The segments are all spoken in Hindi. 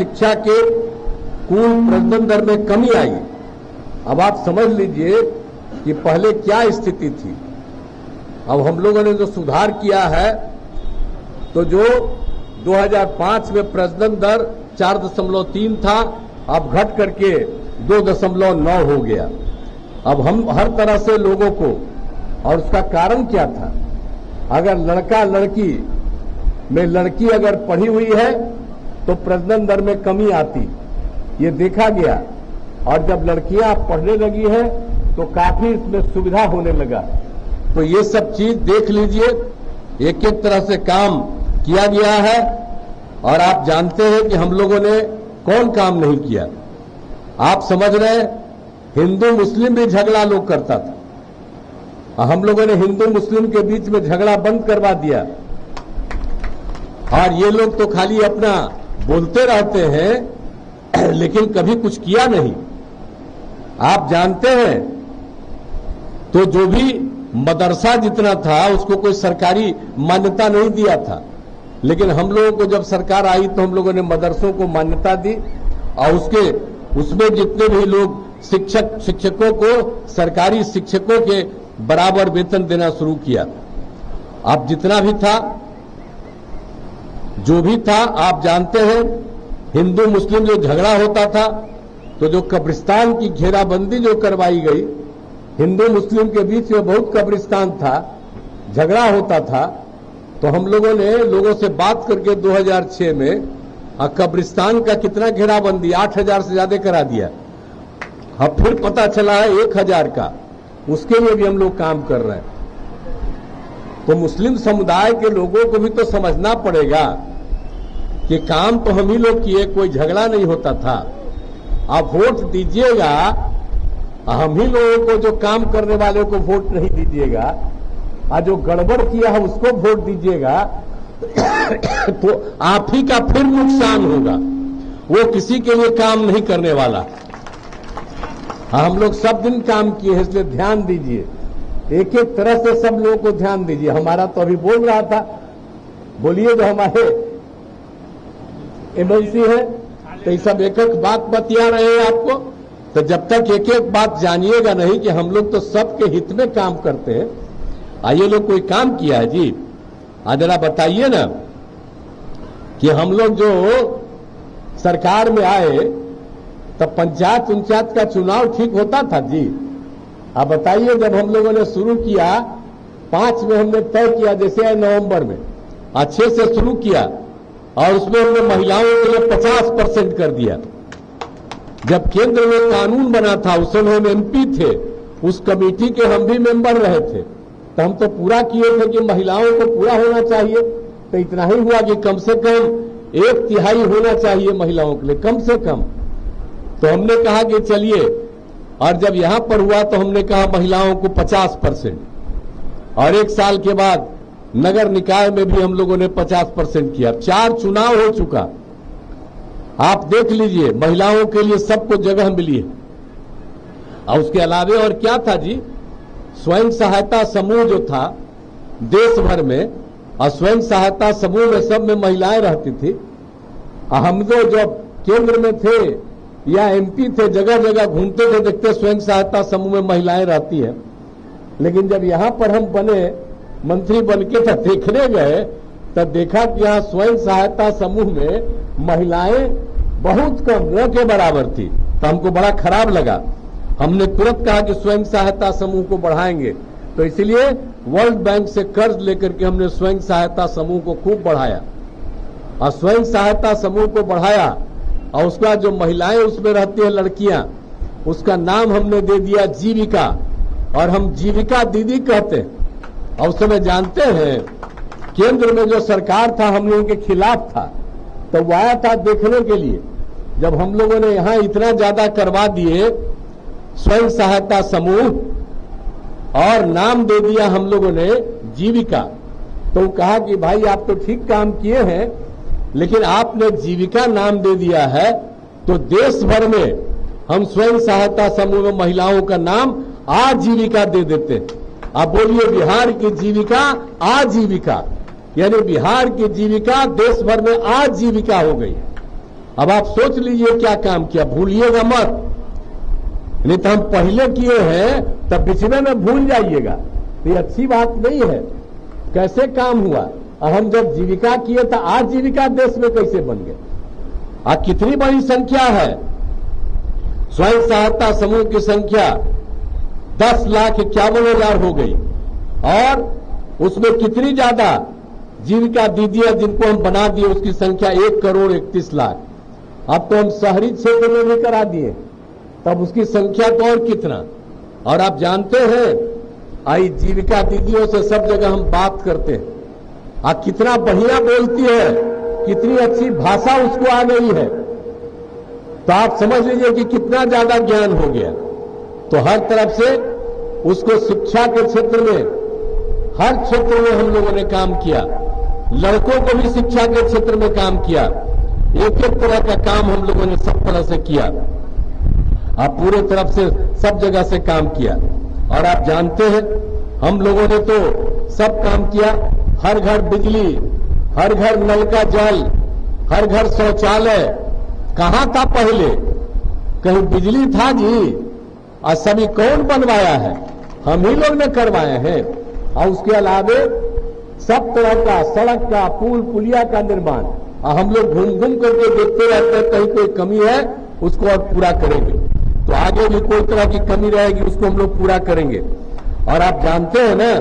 शिक्षा के कुल प्रजनन दर में कमी आई। अब आप समझ लीजिए कि पहले क्या स्थिति थी। अब हम लोगों ने जो सुधार किया है, तो जो 2005 में प्रजनन दर 4.3 था, अब घट करके 2.9 हो गया। अब हम हर तरह से लोगों को, और उसका कारण क्या था, अगर लड़का लड़की में लड़की अगर पढ़ी हुई है तो प्रजनन दर में कमी आती, ये देखा गया। और जब लड़कियां पढ़ने लगी हैं तो काफी इसमें सुविधा होने लगा। तो ये सब चीज देख लीजिए, एक एक तरह से काम किया गया है। और आप जानते हैं कि हम लोगों ने कौन काम नहीं किया। आप समझ रहे हैं, हिंदू मुस्लिम भी झगड़ा लोग करता था, हम लोगों ने हिंदू मुस्लिम के बीच में झगड़ा बंद करवा दिया। और ये लोग तो खाली अपना बोलते रहते हैं, लेकिन कभी कुछ किया नहीं। आप जानते हैं, तो जो भी मदरसा जितना था उसको कोई सरकारी मान्यता नहीं दिया था, लेकिन हम लोगों को जब सरकार आई तो हम लोगों ने मदरसों को मान्यता दी। और उसमें जितने भी लोग शिक्षकों को सरकारी शिक्षकों के बराबर वेतन देना शुरू किया। अब जितना भी था, जो भी था, आप जानते हैं, हिंदू मुस्लिम जो झगड़ा होता था, तो जो कब्रिस्तान की घेराबंदी जो करवाई गई, हिंदू मुस्लिम के बीच में बहुत कब्रिस्तान था, झगड़ा होता था, तो हम लोगों ने लोगों से बात करके 2006 में कब्रिस्तान का कितना घेराबंदी, 8,000 से ज्यादा करा दिया। अब फिर पता चला है 1,000 का, उसके लिए भी हम लोग काम कर रहे हैं। तो मुस्लिम समुदाय के लोगों को भी तो समझना पड़ेगा कि काम तो हम ही लोग किए, कोई झगड़ा नहीं होता था। आप वोट दीजिएगा, हम ही लोगों को, जो काम करने वाले को वोट नहीं दीजिएगा, और जो गड़बड़ किया है उसको वोट दीजिएगा, तो आप ही का फिर नुकसान होगा। वो किसी के लिए काम नहीं करने वाला। हम लोग सब दिन काम किए हैं, इसलिए ध्यान दीजिए, एक एक तरह से सब लोगों को ध्यान दीजिए। हमारा तो अभी बोल रहा था, बोलिए, जो हमारे एमएलसी है, तो ये सब एक एक बात बतिया रहे हैं आपको। तो जब तक एक एक बात जानिएगा नहीं कि हम लोग तो सबके हित में काम करते हैं। आइए, लोग कोई काम किया है जी, आज जरा बताइए ना, कि हम लोग जो सरकार में आए तब पंचायत का चुनाव ठीक होता था जी? आप बताइए, जब हम लोगों ने शुरू किया 5 में हमने तय किया, जैसे नवंबर में अच्छे से शुरू किया, और उसमें हमने महिलाओं के लिए 50% कर दिया। जब केंद्र में कानून बना था, उस समय हम एमपी थे, उस कमेटी के हम भी मेंबर रहे थे, तो हम तो पूरा किए थे कि महिलाओं को पूरा होना चाहिए। तो इतना ही हुआ कि कम से कम 1/3 होना चाहिए महिलाओं के लिए, कम से कम। तो हमने कहा कि चलिए, और जब यहां पर हुआ तो हमने कहा महिलाओं को 50%, और 1 साल के बाद नगर निकाय में भी हम लोगों ने 50% किया। 4 चुनाव हो चुका, आप देख लीजिए, महिलाओं के लिए सबको जगह मिली है। और उसके अलावे और क्या था जी, स्वयं सहायता समूह जो था देश भर में, और स्वयं सहायता समूह में सब में महिलाएं रहती थी। हम तो जब केंद्र में थे या एमपी थे, जगह जगह घूमते थे, देखते स्वयं सहायता समूह में महिलाएं रहती हैं। लेकिन जब यहां पर हम बने, मंत्री बन के तब देखने गए, तब देखा कि यहाँ स्वयं सहायता समूह में महिलाएं बहुत कम, न के बराबर थी। तो हमको बड़ा खराब लगा। हमने तुरंत कहा कि स्वयं सहायता समूह को बढ़ाएंगे। तो इसलिए वर्ल्ड बैंक से कर्ज लेकर के हमने स्वयं सहायता समूह को खूब बढ़ाया, और स्वयं सहायता समूह को बढ़ाया, और उसका जो महिलाएं उसमें रहती हैं, लड़कियां, उसका नाम हमने दे दिया जीविका, और हम जीविका दीदी कहते हैं। और उस समय जानते हैं, केंद्र में जो सरकार था हम लोगों के खिलाफ था, तो वो आया था देखने के लिए। जब हम लोगों ने यहां इतना ज्यादा करवा दिए स्वयं सहायता समूह, और नाम दे दिया हम लोगों ने जीविका, तो कहा कि भाई आप तो ठीक काम किए हैं, लेकिन आपने जीविका नाम दे दिया है, तो देश भर में हम स्वयं सहायता समूह में महिलाओं का नाम आजीविका दे देते। आप बोलिए, बिहार की जीविका आजीविका, यानी बिहार की जीविका देश भर में आजीविका हो गई। अब आप सोच लीजिए क्या काम किया, भूलिएगा मत, नहीं तो हम पहले किए हैं तब पिछले में भूल जाइएगा, ये अच्छी बात नहीं है। कैसे काम हुआ, हम जब जीविका किए तो आज जीविका देश में कैसे बन गए, आज कितनी बड़ी संख्या है। स्वयं सहायता समूह की संख्या 10,51,000 हो गई, और उसमें कितनी ज्यादा जीविका दीदियां जिनको हम बना दिए उसकी संख्या 1,31,00,000। अब तो हम शहरी क्षेत्र में भी करा दिए, तब उसकी संख्या तो और कितना। और आप जानते हैं आई जीविका दीदियों से सब जगह हम बात करते हैं, कितना बढ़िया बोलती है, कितनी अच्छी भाषा उसको आ गई है, तो आप समझ लीजिए कि कितना ज्यादा ज्ञान हो गया। तो हर तरफ से उसको शिक्षा के क्षेत्र में, हर क्षेत्र में हम लोगों ने काम किया, लड़कों को भी शिक्षा के क्षेत्र में काम किया, एक एक तरह का काम हम लोगों ने सब तरह से किया, आप पूरे तरफ से सब जगह से काम किया। और आप जानते हैं हम लोगों ने तो सब काम किया, हर घर बिजली, हर घर नल का जल, हर घर शौचालय। कहां था पहले, कहीं बिजली था जी, और सभी कौन बनवाया है, हम ही लोग ने करवाए हैं। और उसके अलावे सब तरह का सड़क का, पुल पुलिया का निर्माण, और हम लोग घूम घूम करके देखते रहते हैं कहीं कोई कमी है उसको और पूरा करेंगे, तो आगे भी कोई तरह की कमी रहेगी उसको हम लोग पूरा करेंगे। और आप जानते हैं ना,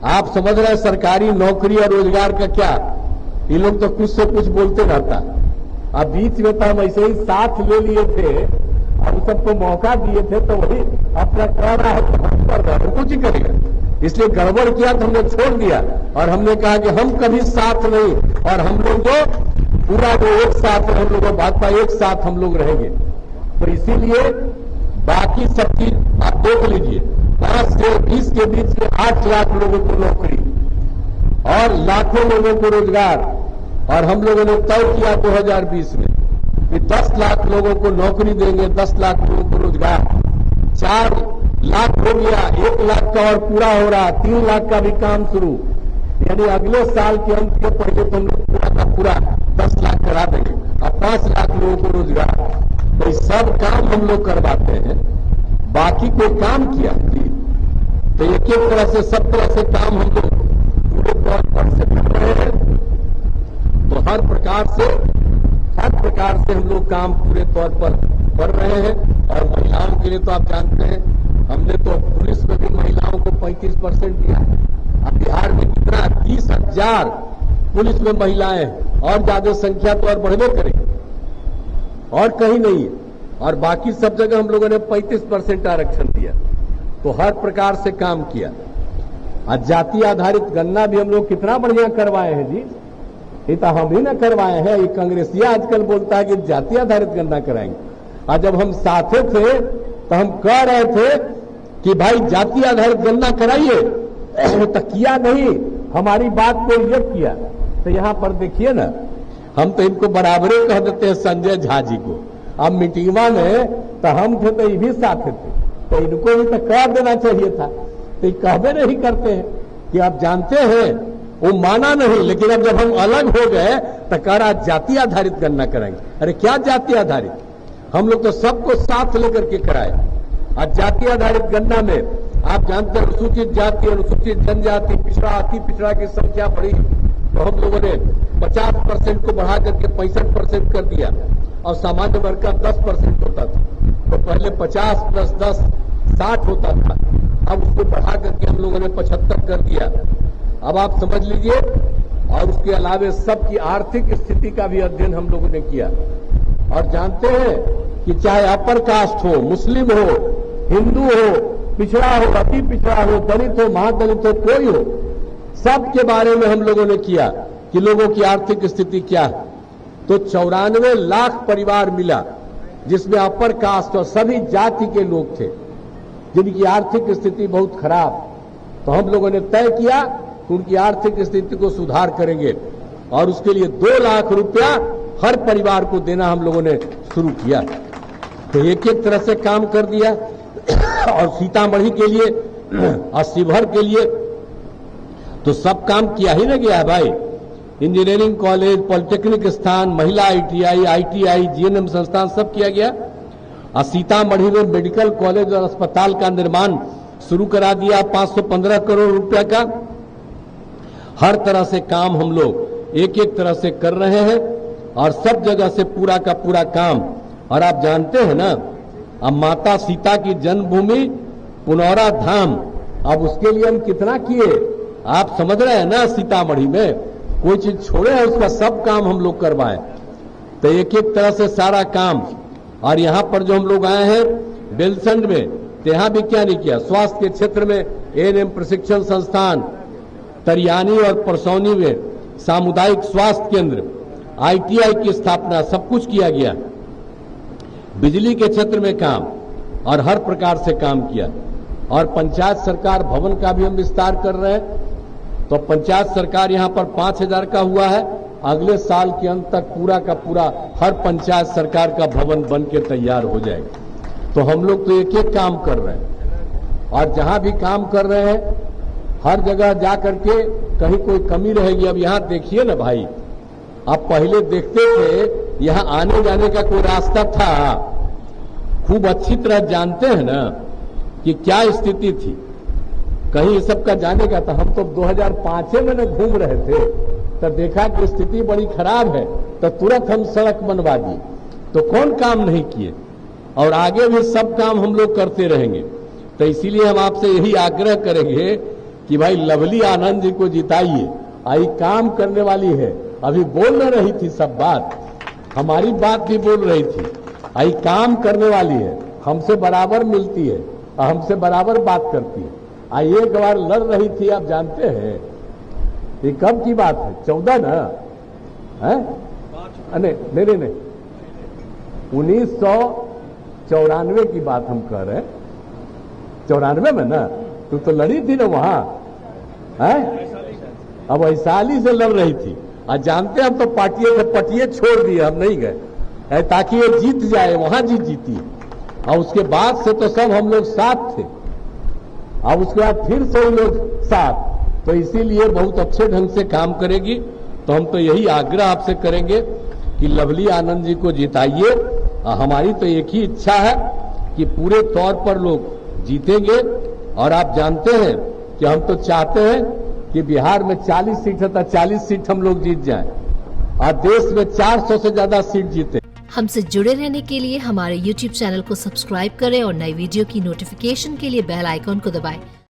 आप समझ रहे हैं सरकारी नौकरी और रोजगार का क्या, ये लोग तो कुछ से कुछ बोलते रहता। अब बीच में तो हम ऐसे ही साथ ले लिए थे और सबको मौका दिए थे, तो वही अपना कर रहा है तो हम कर रहे हैं, कुछ ही करेगा, इसलिए गड़बड़ किया तो हमने छोड़ दिया। और हमने कहा कि हम कभी साथ नहीं, और हम लोग तो पूरा जो एक साथ हम लोग भाजपा एक साथ हम लोग रहेंगे। तो इसीलिए बाकी सब चीज आप देख लीजिए, 5 से 20 के बीच में 8 लाख लोगों को नौकरी और लाखों लोगों को रोजगार। और हम लोगों ने तय किया 2020 में कि 10 लाख लोगों को नौकरी देंगे, 10 लाख लोगों को रोजगार। 4 लाख हो गया, 1 लाख का और पूरा हो रहा, 3 लाख का भी काम शुरू, यानी अगले साल के अंत के पहले तो हम लोग पूरा का पूरा 10 लाख करा देंगे और 5 लाख लोगों को रोजगार। तो सब काम हम लोग करवाते हैं, बाकी कोई काम किया जी, तो एक एक तरह से सब तरह से काम हम लोग पूरे तौर पर से कर रहे हैं। तो हर प्रकार से हम लोग काम पूरे तौर पर कर रहे हैं। और महिलाओं के लिए तो आप जानते हैं हमने तो पुलिस में भी महिलाओं को 35% दिया। अब बिहार में कितना 30,000 पुलिस में महिलाएं हैं, और ज्यादा संख्या तो और बढ़ने करेगी, और कहीं नहीं है। और बाकी सब जगह हम लोगों ने 35% आरक्षण दिया। तो हर प्रकार से काम किया। आज जाति आधारित गणना भी हम लोग कितना बढ़िया करवाए हैं जी, ये तो हम ही ना करवाए हैं, ये कांग्रेसिया आजकल बोलता है कि जाति आधारित गणना कराएंगे। और जब हम साथे थे तो हम कह रहे थे कि भाई जाति आधारित गणना कराइए, तो किया नहीं, हमारी बात को रिजेक्ट किया। तो यहां पर देखिए ना, हम तो इनको बराबरे कह देते हैं संजय झा जी को। अब मीटिंगवा में तो हम थे तो ये भी साथ थे, तो इनको भी तो कह देना चाहिए था, तो ये कहबे नहीं करते हैं कि आप जानते हैं वो माना नहीं। लेकिन अब जब हम अलग हो गए तो कह रहा जाति आधारित गणना कराएंगे। अरे क्या जाति आधारित, हम लोग तो सबको साथ लेकर के कराए। आज जाति आधारित गणना में आप जानते हैं अनुसूचित जाति, अनुसूचित जनजाति, पिछड़ा, अति पिछड़ा की संख्या बढ़ी, तो हम लोगों ने 50% को बढ़ा करके 65% कर दिया। और सामान्य वर्ग का 10% होता था, तो पहले 50 + 10 60 होता था, अब उसको बढ़ा करके हम लोगों ने 75 कर दिया। अब आप समझ लीजिए। और उसके अलावे सबकी आर्थिक स्थिति का भी अध्ययन हम लोगों ने किया। और जानते हैं कि चाहे अपर कास्ट हो, मुस्लिम हो, हिंदू हो, पिछड़ा हो, अति पिछड़ा हो, दलित हो, महादलित हो, कोई हो, सबके बारे में हम लोगों ने किया कि लोगों की आर्थिक स्थिति क्या है। तो 94 लाख परिवार मिला जिसमें अपर कास्ट और सभी जाति के लोग थे जिनकी आर्थिक स्थिति बहुत खराब। तो हम लोगों ने तय किया कि उनकी आर्थिक स्थिति को सुधार करेंगे और उसके लिए 2 लाख रुपया हर परिवार को देना हम लोगों ने शुरू किया। तो एक एक तरह से काम कर दिया। और सीतामढ़ी के लिए और शिवहर के लिए तो सब काम किया ही ना गया भाई। इंजीनियरिंग कॉलेज, पॉलिटेक्निक स्थान, महिला ITI, ITI, GNM संस्थान सब किया गया। और सीतामढ़ी में मेडिकल कॉलेज और अस्पताल का निर्माण शुरू करा दिया 515 करोड़ रुपया का। हर तरह से काम हम लोग एक एक तरह से कर रहे हैं और सब जगह से पूरा का पूरा काम। और आप जानते हैं ना, अब माता सीता की जन्मभूमि पुनौरा धाम, अब उसके लिए हम कितना किए आप समझ रहे हैं ना। सीतामढ़ी में कोई चीज छोड़े है उसका सब काम हम लोग करवाए, तो एक एक तरह से सारा काम। और यहां पर जो हम लोग आए हैं बेलसंड में, तो यहां भी क्या नहीं किया। स्वास्थ्य के क्षेत्र में ANM प्रशिक्षण संस्थान, तरियानी और परसौनी में सामुदायिक स्वास्थ्य केंद्र, ITI की स्थापना, सब कुछ किया गया। बिजली के क्षेत्र में काम और हर प्रकार से काम किया। और पंचायत सरकार भवन का भी हम विस्तार कर रहे हैं। तो पंचायत सरकार यहां पर 5000 का हुआ है। अगले साल के अंत तक पूरा का पूरा हर पंचायत सरकार का भवन बन के तैयार हो जाएगा। तो हम लोग तो एक एक काम कर रहे हैं और जहां भी काम कर रहे हैं हर जगह जा करके कहीं कोई कमी रहेगी। अब यहां देखिए ना भाई, आप पहले देखते थे यहां आने जाने का कोई रास्ता था, खूब अच्छी तरह जानते हैं ना कि क्या स्थिति थी। कहीं सब का जाने का था। हम तो 2005 में न घूम रहे थे तो देखा कि स्थिति बड़ी खराब है, तो तुरंत हम सड़क बनवा दिए। तो कौन काम नहीं किए, और आगे भी सब काम हम लोग करते रहेंगे। तो इसीलिए हम आपसे यही आग्रह करेंगे कि भाई लवली आनंद जी को जिताइए। आई काम करने वाली है, अभी बोल न रही थी सब बात, हमारी बात भी बोल रही थी। आई काम करने वाली है, हमसे बराबर मिलती है और हमसे बराबर बात करती है। आई एक बार लड़ रही थी, आप जानते हैं ये कब की बात है, 14 ना है? नहीं 1994 की बात हम कह रहे हैं। 94 में ना तू तो लड़ी थी ना वहां है। अब वैशाली से लड़ रही थी और जानते हम तो पटिए छोड़ दिए, हम नहीं गए ताकि ये जीत जाए। वहां जीती और उसके बाद से तो सब हम लोग साथ थे। अब उसके बाद फिर से हम लोग साथ, तो इसीलिए बहुत अच्छे ढंग से काम करेगी। तो हम तो यही आग्रह आपसे करेंगे कि लवली आनंद जी को जिताइए। हमारी तो एक ही इच्छा है कि पूरे तौर पर लोग जीतेंगे। और आप जानते हैं कि हम तो चाहते हैं कि बिहार में 40 सीट है तो 40 सीट हम लोग जीत जाएं और देश में 400 से ज्यादा सीट जीते। हमसे जुड़े रहने के लिए हमारे YouTube चैनल को सब्सक्राइब करें और नई वीडियो की नोटिफिकेशन के लिए बेल आइकॉन को दबाएं।